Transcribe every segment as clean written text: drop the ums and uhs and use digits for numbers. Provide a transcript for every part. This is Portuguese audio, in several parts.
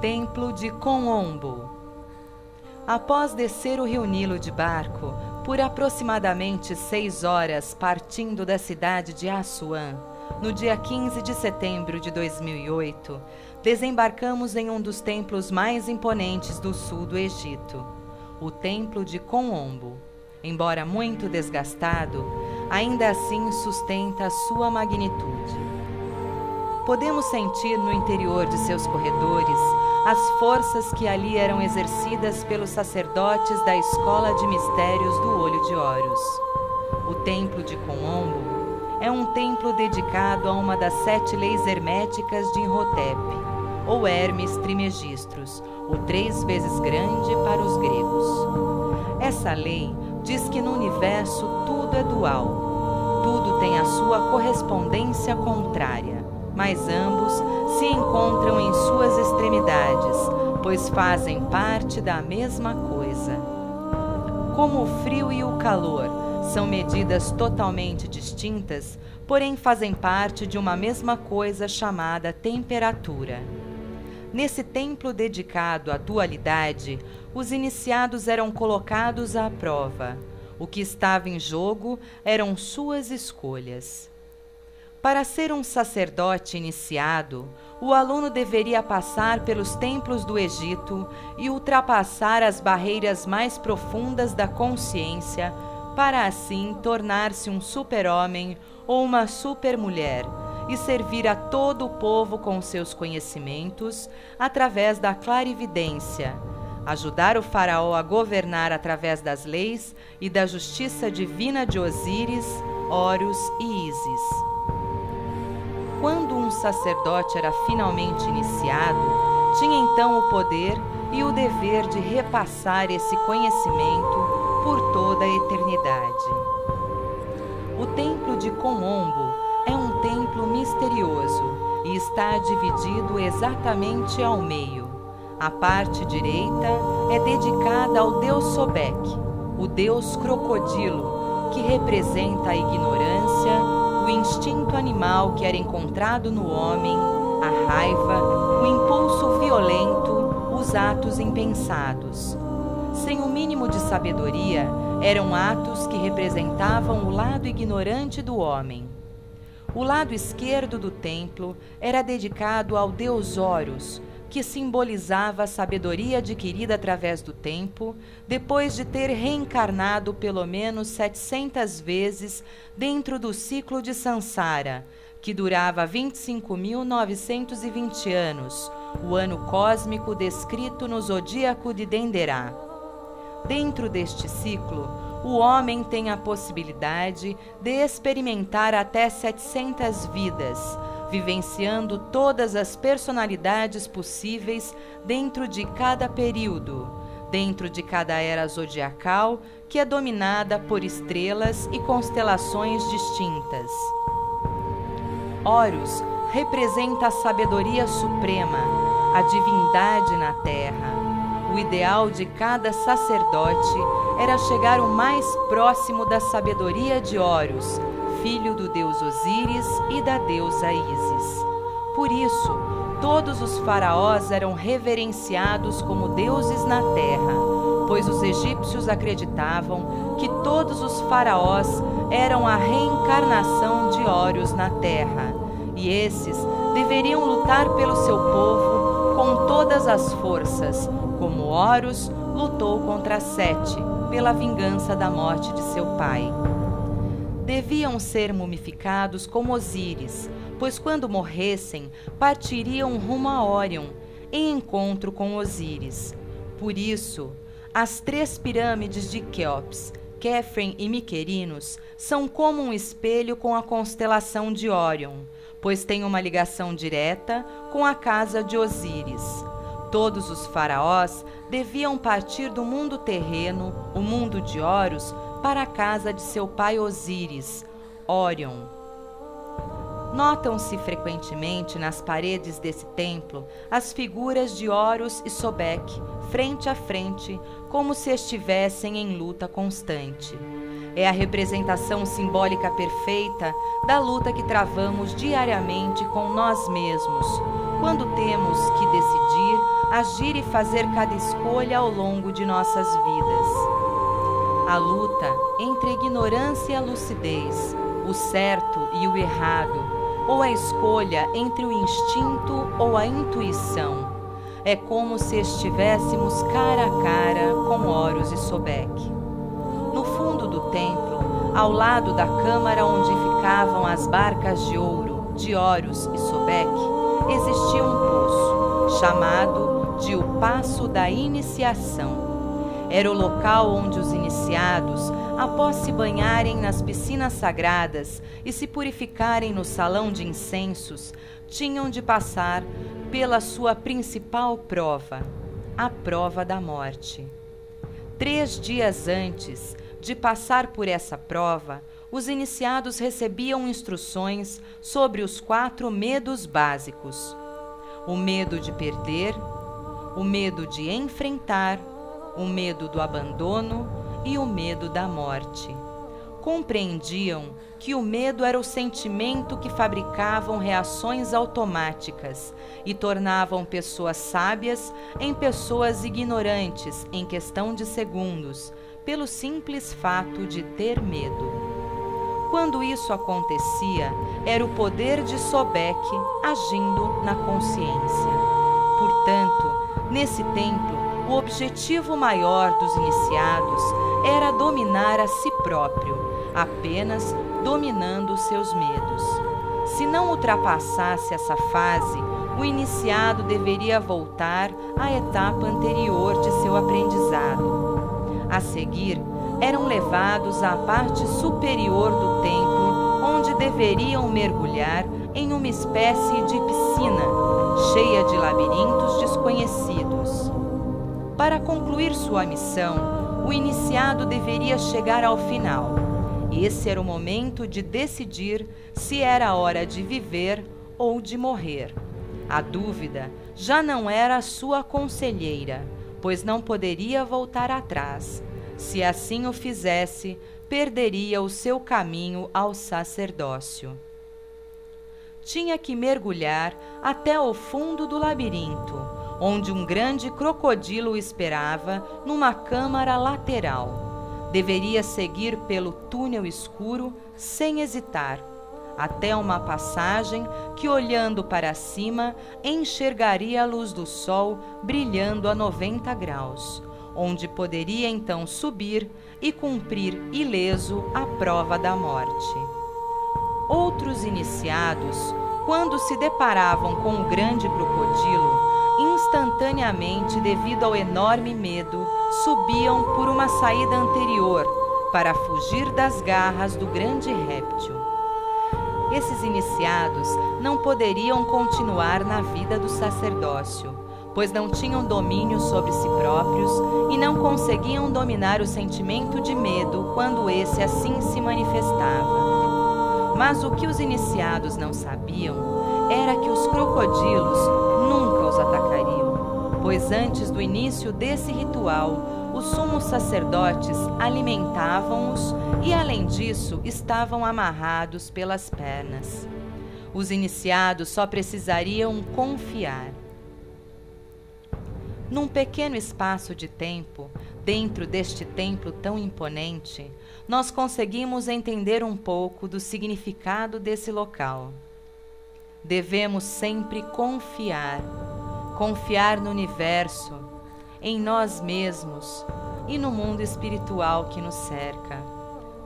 Templo de Kon-Ombo. Após descer o rio Nilo de barco, por aproximadamente 6 horas partindo da cidade de Assuã, no dia 15 de setembro de 2008, desembarcamos em um dos templos mais imponentes do sul do Egito, o Templo de Kon-Ombo. Embora muito desgastado, ainda assim sustenta sua magnitude. Podemos sentir no interior de seus corredores as forças que ali eram exercidas pelos sacerdotes da Escola de Mistérios do Olho de Horus. O Templo de Kon-Ombo é um templo dedicado a uma das 7 leis herméticas de Imhotep, ou Hermes Trismegistros, o 3 vezes grande para os gregos. Essa lei diz que no universo tudo é dual, tudo tem a sua correspondência contrária, mas ambos se encontram em suas extremidades, pois fazem parte da mesma coisa. Como o frio e o calor são medidas totalmente distintas, porém fazem parte de uma mesma coisa chamada temperatura. Nesse templo dedicado à dualidade, os iniciados eram colocados à prova. O que estava em jogo eram suas escolhas. Para ser um sacerdote iniciado, o aluno deveria passar pelos templos do Egito e ultrapassar as barreiras mais profundas da consciência para assim tornar-se um super-homem ou uma super-mulher e servir a todo o povo com seus conhecimentos através da clarividência, ajudar o faraó a governar através das leis e da justiça divina de Osíris, Horus e Ísis. Quando um sacerdote era finalmente iniciado, tinha então o poder e o dever de repassar esse conhecimento por toda a eternidade. O Templo de Kon-Ombo é um templo misterioso e está dividido exatamente ao meio. A parte direita é dedicada ao deus Sobek, o deus crocodilo, que representa a ignorância, o instinto animal que era encontrado no homem, a raiva, o impulso violento, os atos impensados. Sem o mínimo de sabedoria, eram atos que representavam o lado ignorante do homem. O lado esquerdo do templo era dedicado ao deus Horus, que simbolizava a sabedoria adquirida através do tempo, depois de ter reencarnado pelo menos 700 vezes dentro do ciclo de Sansara, que durava 25.920 anos, o ano cósmico descrito no zodíaco de Denderá. Dentro deste ciclo, o homem tem a possibilidade de experimentar até 700 vidas, vivenciando todas as personalidades possíveis dentro de cada período, dentro de cada era zodiacal, que é dominada por estrelas e constelações distintas. Horus representa a sabedoria suprema, a divindade na Terra. O ideal de cada sacerdote era chegar o mais próximo da sabedoria de Horus, filho do deus Osíris e da deusa Ísis. Por isso, todos os faraós eram reverenciados como deuses na terra, pois os egípcios acreditavam que todos os faraós eram a reencarnação de Horus na terra, e esses deveriam lutar pelo seu povo com todas as forças, como Horus lutou contra Sete pela vingança da morte de seu pai. Deviam ser mumificados como Osíris, pois quando morressem, partiriam rumo a Órion, em encontro com Osíris. Por isso, as 3 pirâmides de Quéops, Quéfren e Miquerinos são como um espelho com a constelação de Órion, pois tem uma ligação direta com a casa de Osíris. Todos os faraós deviam partir do mundo terreno, o mundo de Horus, para a casa de seu pai Osíris, Órion. Notam-se frequentemente nas paredes desse templo as figuras de Horus e Sobek, frente a frente, como se estivessem em luta constante. É a representação simbólica perfeita da luta que travamos diariamente com nós mesmos, quando temos que decidir, agir e fazer cada escolha ao longo de nossas vidas. A luta entre a ignorância e a lucidez, o certo e o errado, ou a escolha entre o instinto ou a intuição. É como se estivéssemos cara a cara com Horus e Sobek. No fundo do templo, ao lado da câmara onde ficavam as barcas de ouro de Horus e Sobek, existia um poço, chamado de o Passo da Iniciação. Era o local onde os iniciados, após se banharem nas piscinas sagradas e se purificarem no salão de incensos, tinham de passar pela sua principal prova, a prova da morte. 3 dias antes de passar por essa prova, os iniciados recebiam instruções sobre os 4 medos básicos: o medo de perder, o medo de enfrentar, o medo do abandono e o medo da morte. Compreendiam que o medo era o sentimento que fabricavam reações automáticas e tornavam pessoas sábias em pessoas ignorantes em questão de segundos, pelo simples fato de ter medo. Quando isso acontecia, era o poder de Sobek agindo na consciência. Portanto, nesse templo, o objetivo maior dos iniciados era dominar a si próprio, apenas dominando seus medos. Se não ultrapassasse essa fase, o iniciado deveria voltar à etapa anterior de seu aprendizado. A seguir, eram levados à parte superior do templo, onde deveriam mergulhar em uma espécie de piscina, cheia de labirintos desconhecidos. Para concluir sua missão, o iniciado deveria chegar ao final. Esse era o momento de decidir se era hora de viver ou de morrer. A dúvida já não era a sua conselheira, pois não poderia voltar atrás. Se assim o fizesse, perderia o seu caminho ao sacerdócio. Tinha que mergulhar até o fundo do labirinto, onde um grande crocodilo o esperava numa câmara lateral. Deveria seguir pelo túnel escuro sem hesitar, até uma passagem que, olhando para cima, enxergaria a luz do sol brilhando a 90 graus, onde poderia então subir e cumprir ileso a prova da morte. Outros iniciados, quando se deparavam com o grande crocodilo, instantaneamente, devido ao enorme medo, subiam por uma saída anterior para fugir das garras do grande réptil. Esses iniciados não poderiam continuar na vida do sacerdócio, pois não tinham domínio sobre si próprios e não conseguiam dominar o sentimento de medo quando esse assim se manifestava. Mas o que os iniciados não sabiam era que os crocodilos nunca os atacariam, pois antes do início desse ritual, os sumos sacerdotes alimentavam-os e, além disso, estavam amarrados pelas pernas. Os iniciados só precisariam confiar. Num pequeno espaço de tempo, dentro deste templo tão imponente, nós conseguimos entender um pouco do significado desse local. Devemos sempre confiar no universo, em nós mesmos e no mundo espiritual que nos cerca.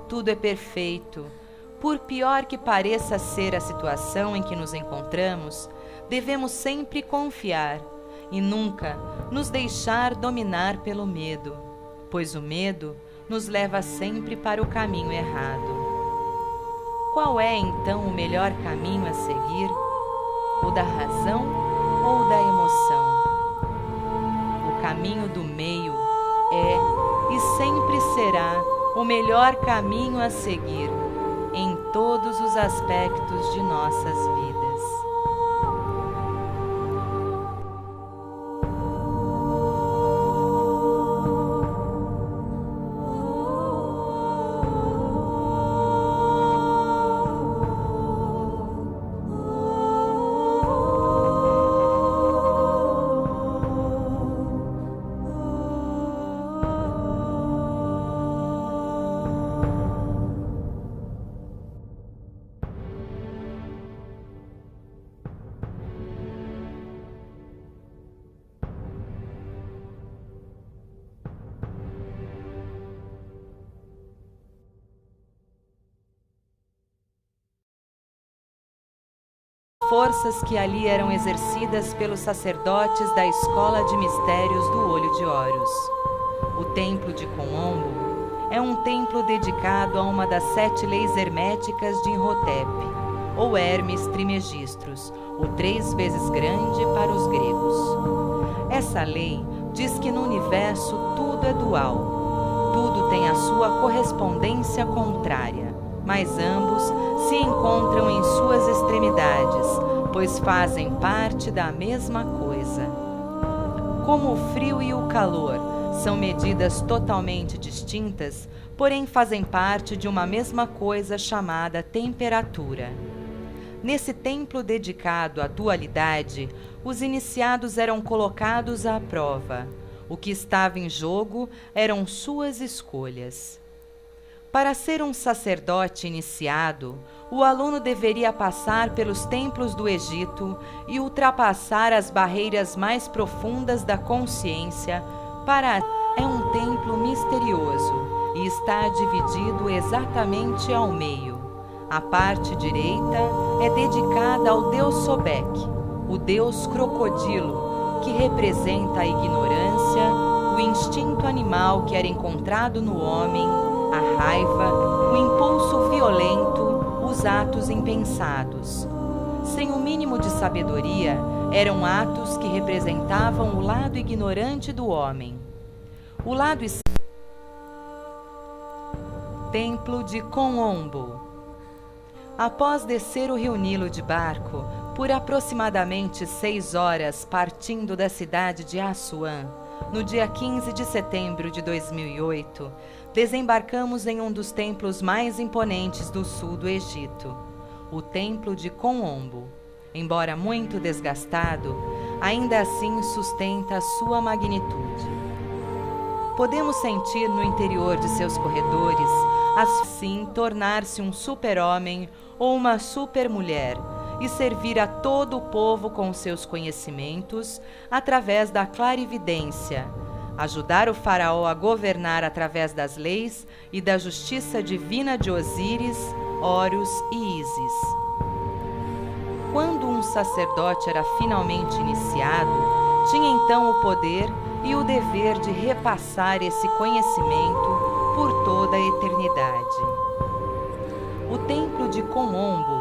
Tudo é perfeito. Por pior que pareça ser a situação em que nos encontramos, devemos sempre confiar e nunca nos deixar dominar pelo medo, pois o medo nos leva sempre para o caminho errado. Qual é, então, o melhor caminho a seguir? O da razão ou da emoção? O caminho do meio é e sempre será o melhor caminho a seguir em todos os aspectos de nossas vidas. forças que ali eram exercidas pelos sacerdotes da escola de mistérios do Olho de Horus. O templo de Kon-Ombo é um templo dedicado a uma das 7 leis herméticas de Imhotep, ou Hermes Trismegistros, o 3 vezes grande para os gregos. Essa lei diz que no universo tudo é dual, tudo tem a sua correspondência contrária, mas ambos se encontram em suas extremidades, pois fazem parte da mesma coisa. Como o frio e o calor são medidas totalmente distintas, porém fazem parte de uma mesma coisa chamada temperatura. Nesse templo dedicado à dualidade, os iniciados eram colocados à prova. O que estava em jogo eram suas escolhas. Para ser um sacerdote iniciado, o aluno deveria passar pelos templos do Egito e ultrapassar as barreiras mais profundas da consciência. É um templo misterioso e está dividido exatamente ao meio. A parte direita é dedicada ao deus Sobek, o deus crocodilo, que representa a ignorância, o instinto animal que era encontrado no homem, a raiva, o impulso violento, os atos impensados. Sem o mínimo de sabedoria, eram atos que representavam o lado ignorante do homem. O lado Templo de Kon-Ombo. Após descer o rio Nilo de barco, por aproximadamente 6 horas partindo da cidade de Assuã, no dia 15 de setembro de 2008, desembarcamos em um dos templos mais imponentes do sul do Egito, o Templo de Kon-Ombo. Embora muito desgastado, ainda assim sustenta sua magnitude. Podemos sentir no interior de seus corredores, assim tornar-se um super-homem ou uma super-mulher e servir a todo o povo com seus conhecimentos através da clarividência, ajudar o faraó a governar através das leis e da justiça divina de Osíris, Horus e Ísis. Quando um sacerdote era finalmente iniciado, tinha então o poder e o dever de repassar esse conhecimento por toda a eternidade. O templo de Kon-Ombo